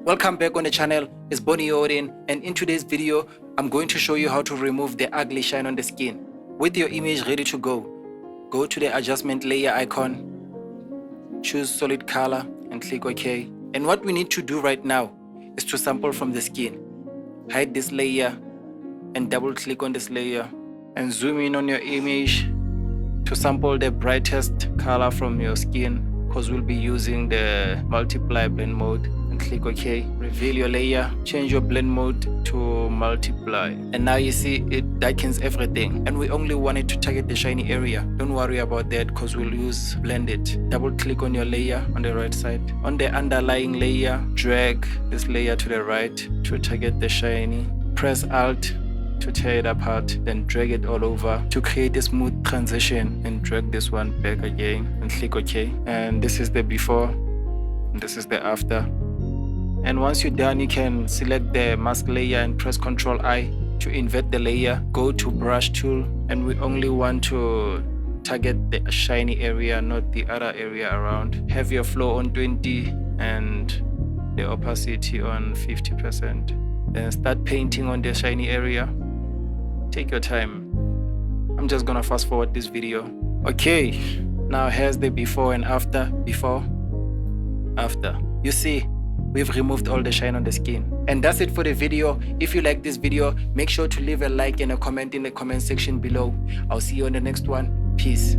Welcome back on the channel. It's Bonnie Odin, and in today's video I'm going to show you how to remove the ugly shine on the skin. With your image ready to go to the adjustment layer icon, choose solid color and click OK. And what we need to do right now is to sample from the skin. Hide this layer and double click on this layer and zoom in on your image to sample the brightest color from your skin, because we'll be using the multiply blend mode, and click OK. Reveal your layer, change your blend mode to multiply, and now you see it darkens everything, and we only want it to target the shiny area. Don't worry about that because we'll use blended. Double click on your layer on the right side. On the underlying layer, drag this layer to the right to target the shiny. Press Alt to tear it apart, then drag it all over to create a smooth transition, and drag this one back again and click OK. And this is the before and this is the after. And once you're done, you can select the mask layer and press Ctrl I to invert the layer. Go to brush tool, and we only want to target the shiny area, not the other area around. Have your flow on 20 and the opacity on 50%. Then start painting on the shiny area. Take your time. I'm just gonna fast forward this video. Okay, now here's the before and after. Before, after. You see, we've removed all the shine on the skin. And that's it for the video. If you like this video, make sure to leave a like and a comment in the comment section below. I'll see you on the next one. Peace.